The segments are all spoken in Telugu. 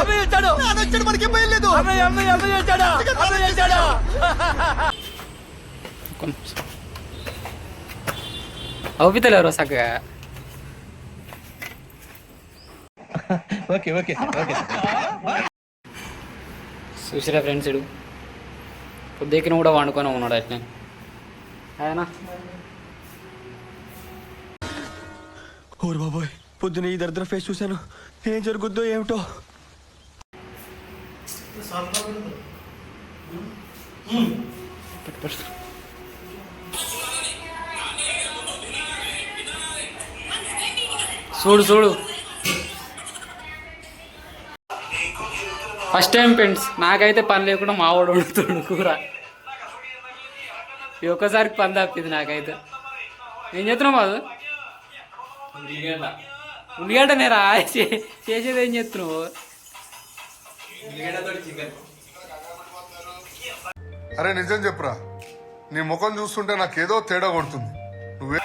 వచ్చాడు మనకి భయం లేదు. అవుపితలేరు చక్కగా. Okay okay okay. చూసిరా ఫ్రెండ్స్, ఇడు పొద్దుకిన కూడా వండుకొని ఉన్నాడు అట్నే ఆయన. ఓరు బాబోయ్, పొద్దున ఈ దరిద్ర ఫేస్ చూశాను. ఏం జరుగుద్దో ఏమిటో. చూడు చూడు, ఫస్ట్ టైం ఫ్రెండ్స్ నాకైతే పని లేకుండా మావాడు వండుతాడు కూర. ఈ ఒక్కసారికి పని తప్పింది నాకైతే. ఏం చేస్తున్నావు మాది? ఉల్లిగడ్డ నేరా చేసేది? ఏం చేస్తున్నావు? అరే నిజం చెప్పురా, నీ ముఖం చూస్తుంటే నాకేదో తేడా కొడుతుంది. నువ్వే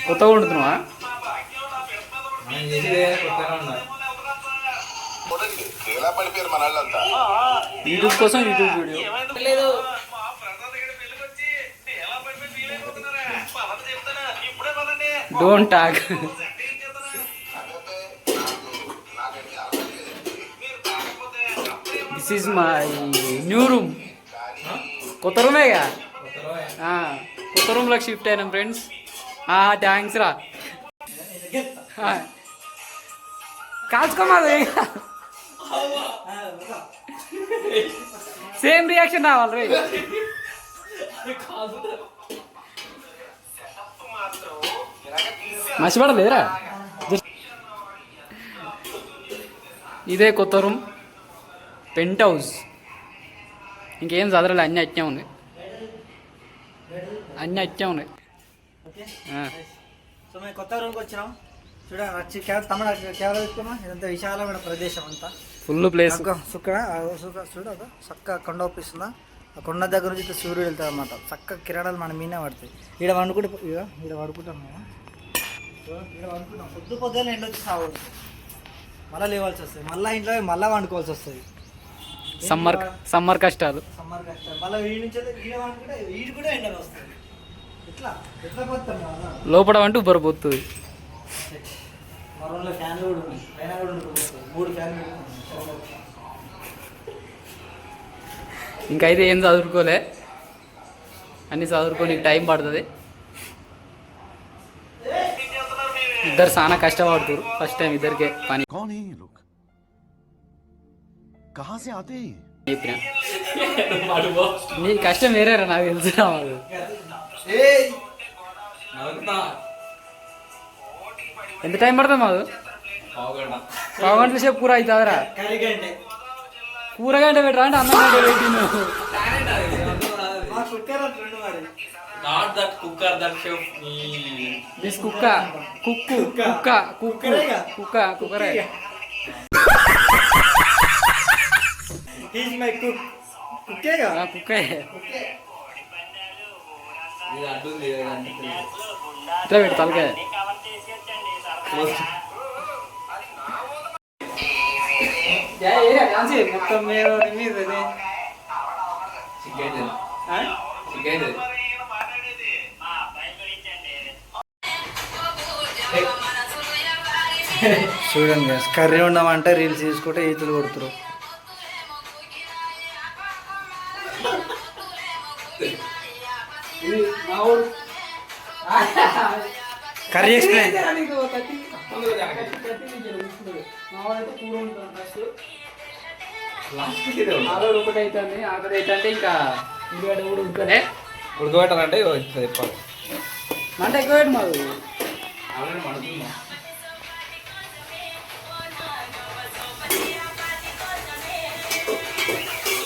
కొత్తగా వండుతున్నావా? యూట్యూబ్ కోసం YouTube video. Don't talk. This is my new room. కొత్త రూమేగా, కొత్త రూమ్లోకి షిఫ్ట్ అయినాం ఫ్రెండ్స్. థ్యాంక్స్ రా. కాల్చుకోమాది, సేమ్ రియాక్షన్ రావాలి రే. మర్చిపడలేదురా. ఇదే కొత్త రూమ్, పెంట్ హౌస్. ఇంకేం చదవలే, అన్నీ అట్టే ఉన్నాయి, అన్నీ అట్టే ఉన్నాయి. సో మేము కొత్త రూమ్కి వచ్చినాం. చూడండి, తమిళ కెమెరా తీసుకున్నాం. ఇదంతా విశాలమైన ప్రదేశం, అంతా ఫుల్ ప్లేస్. చూడ చక్క కొండ ఒప్పిస్తుందా. ఆ కొండ దగ్గర నుంచి సూర్యుడు వెళ్తాడు అనమాట. చక్క కిరణాలు మన మీనే పడతాయి. ఈడ వండుకుంటే ఈడ పడుకుంటాం మేము. ఈడ వండుకుంటాం. పొద్దునే ఎండ వచ్చి సాగుతుంది, మళ్ళీ లేవాల్సి వస్తుంది, మళ్ళీ ఇంట్లో మళ్ళీ వండుకోవాల్సి వస్తుంది. సమ్మర్ కష్టాలు. మళ్ళీ వీడి నుంచి ఈడ వండుకుంటే వీడి కూడా ఎండలు వస్తుంది. ఎట్లా ఎట్లా పోతాం లోపల వంటూ ఉబ్బరిపోతుంది. మా రూమ్లో ఫ్యాన్లు కూడా ఉన్నాయి, పైన కూడా ఉండిపోతుంది. 3 ఫ్యాన్లు. ఇంకైతే ఏం చదువుకోలే, అన్నీ చదువుకొని టైం పడుతుంది. ఇద్దరు చాలా కష్టపడుతున్నారు. ఫస్ట్ టైం ఇద్దరికే పని. చెప్పిన నీ కష్టం వేరేరా, నాకు తెలుసు. ఎంత టైం పడుతుంది మాకు? పావు గంటల సేపు కూర అవుతుందిరా. కూర గంట పెట్టరా అంటే అన్నం గంట పెట్టి నువ్వు. దిస్ కుక్క కుక్కరే. కుక్కే ఇట్లా పెట్టి తలకాయ. మొత్తం చూడండి, కర్రీ ఉండమంటే రీల్స్ తీసుకుంటే ఈతలు కొడుతురు. Curry explain. ఒకటి అవుతుంది, ఆకలి అవుతుంటే ఇంకా ఉల్లిగడ్డ కూడా ఉడకలే. ఉడకబెట్టాలంటే చెప్పాలి. మంట ఎక్కువ పెట్టు మాకు.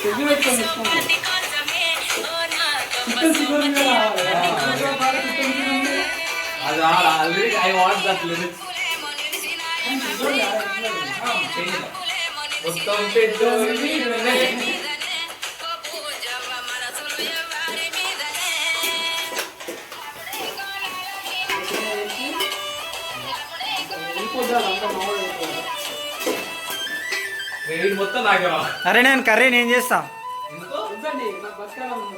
సిగ్గు పెట్టుకొని I want that lyrics. మొత్తం నాకేమా? అరే నేను కర్రీ నేను చేస్తా. ఎందుకో? వద్దండి, నాకు బతకాలని ఉంది.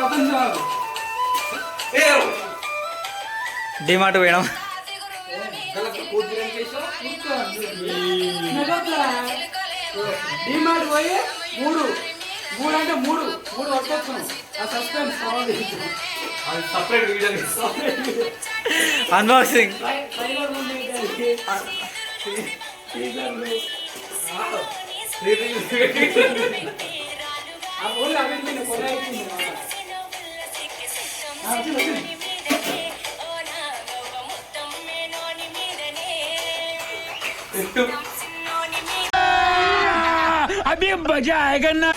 ఒక నిమిషం ఆగు. డిమార్ట్ పోయినాం. డిమార్ట్ పోయి మూడు అంటే మూడు పట్టుకొచ్చుకున్నాం. ఆ సస్పెన్స్ కావాలి. అది సపరేట్ వీడియో అన్బాక్సింగ్. అభి మజా ఆయగా నా.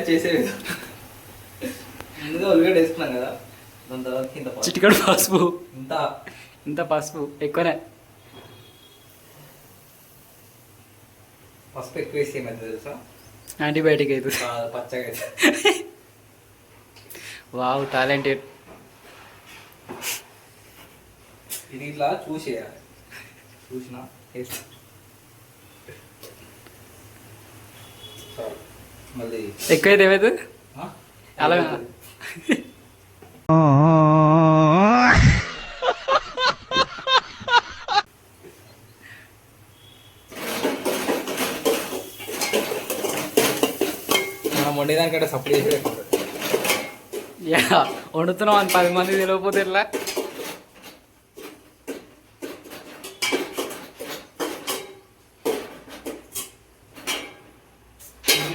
చేసేది ముందుగా ఉల్లిగడ్డ వేసుకున్నాం కదా, దాని తర్వాత కింద చిటికడు పసుపు, ఇంత పసుపు ఎక్కువనే. పసుపు ఎక్కువ వేసి ఏమైతే తెలుసా, యాంటీబయాటిక్ అవుతుంది. పచ్చగా అయితే. Wow, talented. ఇది ఇట్లా చూసేయాలి, చూసినా వేస్తా. మళ్ళీ ఎక్కువైతే ఏమైతే అలా మనం వండేదానికంటే సప్లై చేసే వండుతున్నాం అని 10 మంది తెలియకపోతే ఎట్లా?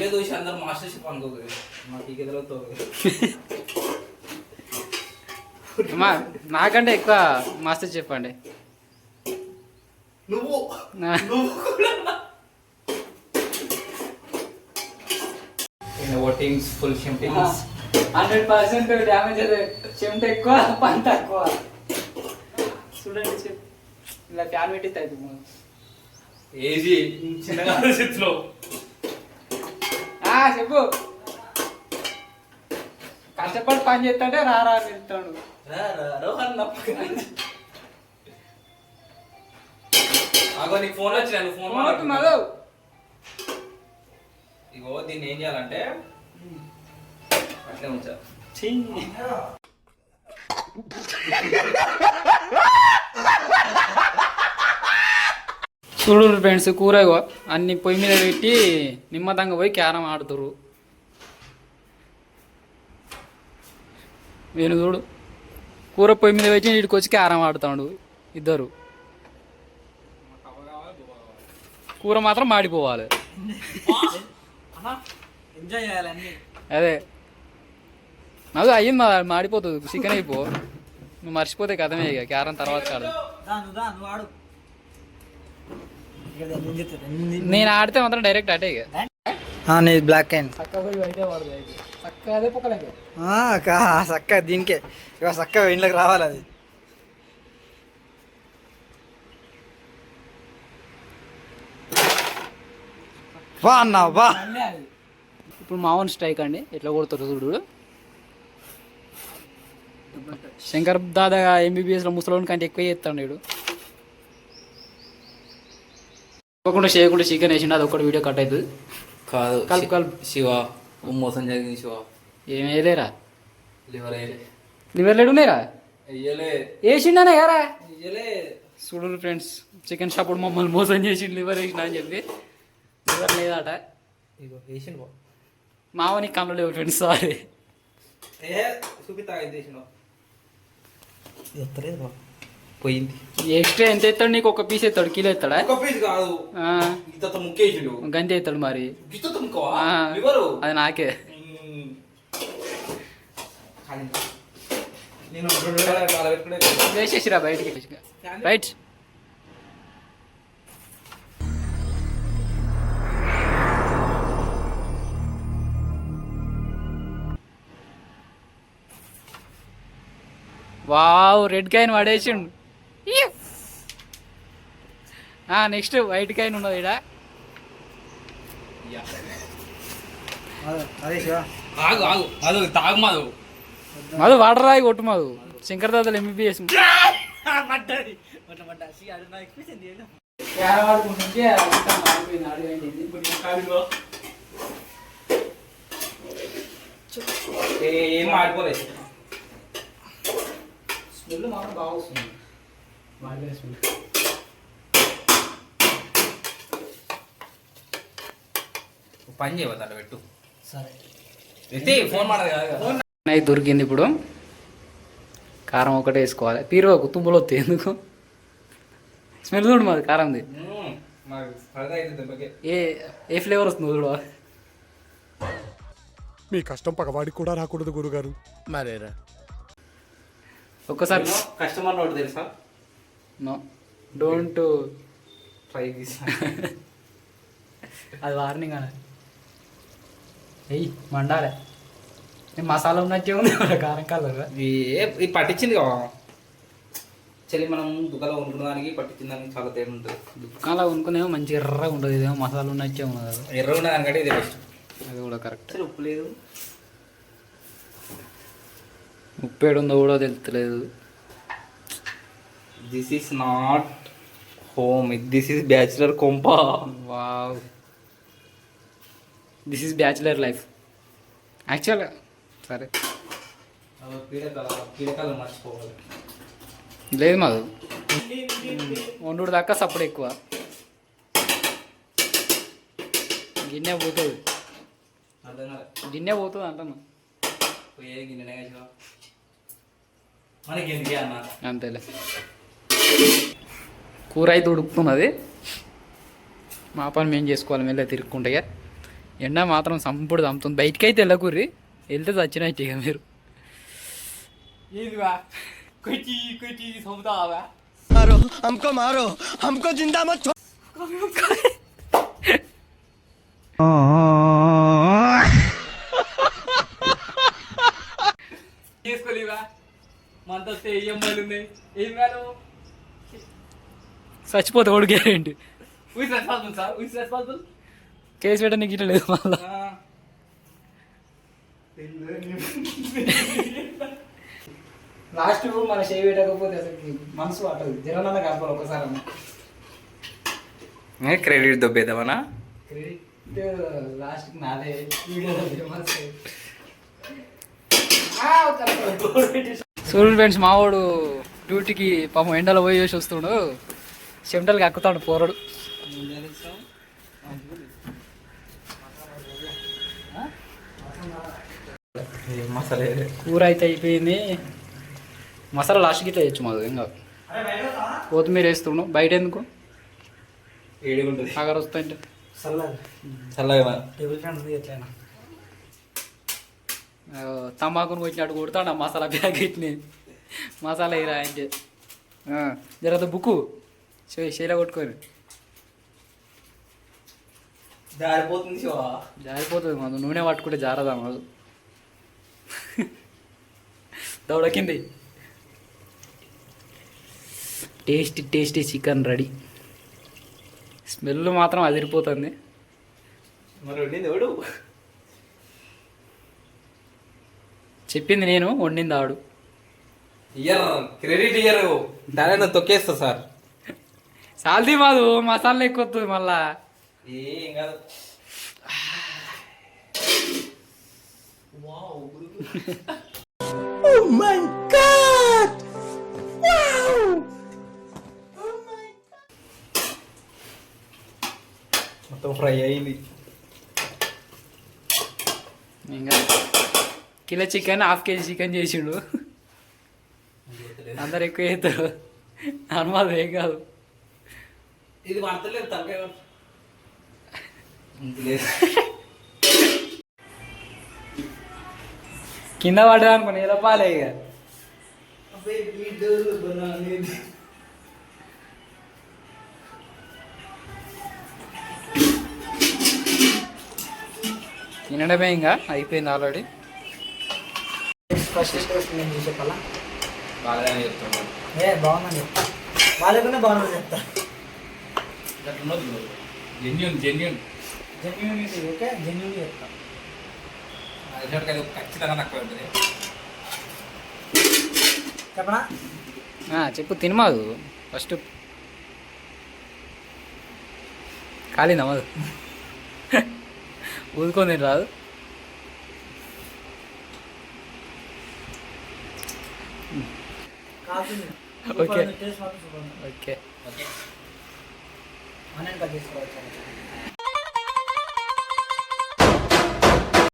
వీడియో చూసి అందరు మాస్టర్ షెఫ్ అనుకోదు, మాకు ఈ గదిలో నాకంటే ఎక్కువ మాస్టర్ చెప్పండి. నువ్వు ఓటింగ్స్ ఫుల్ షెంపింగ్స్ 100% డ్యామేజ్ అయితే చెమట ఎక్కువ, పంట ఎక్కువ. చూడండి ఇలా ఫ్యాన్ పెట్టితే అవుతుంది. ఏజీ చిన్నగా చేతిలో చెప్పు. కష్టపడి పని చేస్తాడే రారా అని వెళ్తాడు. నీకు ఫోన్ వచ్చినా, నువ్వు ఫోన్ అవుతున్నదో ఇగో దీన్ని ఏం చేయాలంటే అట్లే ఉంచా. చూడు ఫ్రెండ్స్, కూర అన్ని పొయ్యి మీద పెట్టి నిమ్మదంగా పోయి క్యారం ఆడుతురు. నేను చూడు కూర పొయ్యి మీద పెట్టి వీడికి వచ్చి క్యారం ఆడుతాడు ఇద్దరు. కూర మాత్రం మాడిపోవాలి. ఎంజాయ్ చేయాలి. అదే నాకు అయ్యింది, మాడిపోతుంది. చికెన్ అయిపో, నువ్వు మర్చిపోతే కథమే. ఇక క్యారం తర్వాత కాదు. నేను ఆడితే మాత్రం డైరెక్ట్ అటే. ఇక నీది బ్లాక్ అయింది. చక్క దీనికే ఇక చక్క ఇంట్లోకి రావాలి. అది వా అన్నా వా. ఇప్పుడు మామూలు స్ట్రైక్ అండి, ఎట్లా కొడుతారు చూడు. శంకర్ దాదా ఎంబీబీఎస్లో ముసలోని కంటే ఎక్కువ చేస్తాడు వీడు. తప్పకుండా చేయకుండా చికెన్ వేసిండు, అది ఒక్కటి వీడియో కట్ అవుతుంది. కాదు కలుపు కలుపు. శివ మోసం జరిగింది. శివ ఏం వేయలేరా? లివర్ లివర్ లేడు ఉన్నాయిరా, వెయ్యలే వేసిండనే కదా. వెయ్యలే. చూడు ఫ్రెండ్స్, చికెన్ షాప్ మమ్మల్ని మోసం చేసి లివర్ వేసిన అని చెప్పి లివర్ లేదట. ఇగో వేసిండు మావని కళ్ళు లేవు ఫ్రెండ్స్, సారీ. చూపిస్తా పోయింది. ఎక్స్ట్రా ఎంత ఎత్తాడు నీకు? ఒక పీస్ ఎత్తాడు, కిలో ఎత్తాడా? ఒక పీస్ కాదు, ఇంత ముక్కేసిండు. గంతే ఎత్తాడు మరి. అది నాకే. వేసేసిరా బయటికి. రైట్. వావ్, రెడ్ కాయిన్ పడేసిండు. నెక్స్ట్ వైట్ కాయిన్ ఉన్నది ఇక్కడ. అదే శివ. ఆగు ఆగు మధు తాగు మధు. మధు వాటర్ రాయి కొట్టు మధు. శంకర్ దాదాలు ఎంబీబీఎస్ ఏం ఆడుకోలేదు. స్మెల్ మాత్రం బాగా వస్తుంది. పని చేయవద్దు పెట్టు. సరే ఎత్తి ఫోన్ మాడదు కదా. అది దొరికింది ఇప్పుడు. కారం ఒకటే వేసుకోవాలి. పీరువాకు తుబ్బులు వస్తాయి ఎందుకు? స్మెల్ చూడు మాది కారంది. మాకు సరదా అయితే దెబ్బకే. ఏ ఫ్లేవర్ వస్తుంది చూడు. మీ కష్టం పగవాడికి కూడా రాకూడదు గురుగారు. మరేరా ఒక్కసారి కస్టమర్ నోట్ తెలుసా? No don't try this. అది వార్నింగ్ అని. ఎయ్యి మండాలే. మసాలా ఉన్నట్టే ఉంది కారం కలర్. ఇది పట్టించింది కదా చెల్లి. మనం దుకాణంలో కొనుక్కున్న దానికి పట్టించిన దానికి చాలా తేడా ఉంటుంది. దుకాణంలో కొనుక్కునేమో మంచి ఎర్రగా ఉంటుంది. ఇదేమో మసాలా ఉన్నట్టే ఉన్నది కదా. ఎర్ర ఉన్న దానికంటే ఇది బెస్ట్. అది కూడా కరెక్ట్. ఉప్పు లేదు. ఉప్పు ఏడుందో కూడా తెలుస్తలేదు. This is not home, this is bachelor కొంప. Wow, this is bachelor life యాక్చువల్గా. సరే కీడకాలం మర్చిపోవాలి. లేదు మాది వండు దాకా సప్పుడు ఎక్కువ. గిన్నె పోతుంది, అర్థం కాదు. గిన్నె పోతుంది అంటాను. పోయేది గిన్నెనే కదా మనకి ఎందుకే అన్న. అంతేలే. కూర అయితే ఉడుకుతున్నది. మా పని మేము చేసుకోవాలి మెల్ల తిరుక్కుంటే. ఎండ మాత్రం సంపుడు చంపుతుంది. బయటికి అయితే వెళ్ళకూర్రి, వెళ్తే చచ్చినట్టు ఇక మీరు. मारो हमको, मारो हमको, जिंदा मत छोड़. చేసుకోలేవా? మనతో EMIలు ఉన్నాయి. ఏం కాదు. చచ్చిపోతే ఓడి guarantee. Responsible sir, responsible. Case పెట్టడానికి గిట్ల లేదు మళ్ళీ. లాస్ట్ మన చేయి పెట్టకపోతే అసలు మనసు పట్టదు. జరనన్న కలపాలి ఒకసారి. క్రెడిట్ దొబ్బేద్దామనా? క్రెడిట్ లాస్ట్కి నాదే. చూడండి ఫ్రెండ్స్, మావాడు డ్యూటీకి పాపం ఎండలో పోయి చేసి వస్తుండు. చెమటలు కక్కుతాడు పోరడు. కూర అయితే అయిపోయింది. మసాలా లాస్ట్కి ఇట్లా వేయచ్చు మాది. ఇంకా కొత్తిమీర వేస్తుండు. బయట ఎందుకు ఏడుగుంటుంది అగర్ వస్తాయంటే చల్లగా టేబుల్ ఫ్యాన్ ఉంది ఎట్లయినా. తమాకును కొట్టినట్టు కొడతాడు. మసాలా ప్యాకెట్ని మసాలా వేయరా అంటే జరగదు బుక్కు చేలా కొట్టుకొని జారిపోతుంది. జారిపోతుంది మాది. నూనె పట్టుకుంటే జారదా మాది. దౌడకింది. Tasty tasty chicken ready. Smell మాత్రం అదిరిపోతుంది. మరి వండింది ఎవడు? చెప్పింది నేను, వండింది ఆడు. క్రెడిట్ ఇయ్యరు. దాని తొక్కేస్తా సార్. సాల్తీ మాదు. మసాలా ఎక్కువ వస్తుంది మళ్ళా. ఏం కాదు. మొత్తం ఫ్రై అయింది. ఇంకా కిలో చికెన్ ½ కేజీ చికెన్ చేసిండు. అందరు ఎక్కువ చేస్తారు. అనుమానం ఏం కాదు. ఇది పడతలేదు తలకాయ. కింద పడ్డా అనుకోండి ఎలా పాలే ఇక. తినడమే ఇంకా అయిపోయింది ఆల్రెడీ. ఫస్ట్ టేస్ట్ నేను చెప్పాలా? బాగానే చెప్తున్నాను. బాగుందని చెప్తా. వాళ్ళకునే బాగుందని చెప్తా. జెన్యూన్ జెన్యూన్ ఓకే, జెన్యూన్ చెప్తా. రిజల్ట్ అయితే ఖచ్చితంగా తక్కువ ఉంటుంది. చెప్పనా? చెప్పు తినమాదు ఫస్ట్ ఖాళీ నమ్మదు ఊదుకొని తిని రాదు. కాల్చింది. ఓకే. టేస్ట్ మాత్రం సూపర్ ఉంది. ఓకే ఓకే ఆనియన్ కట్ చేసుకోవచ్చు.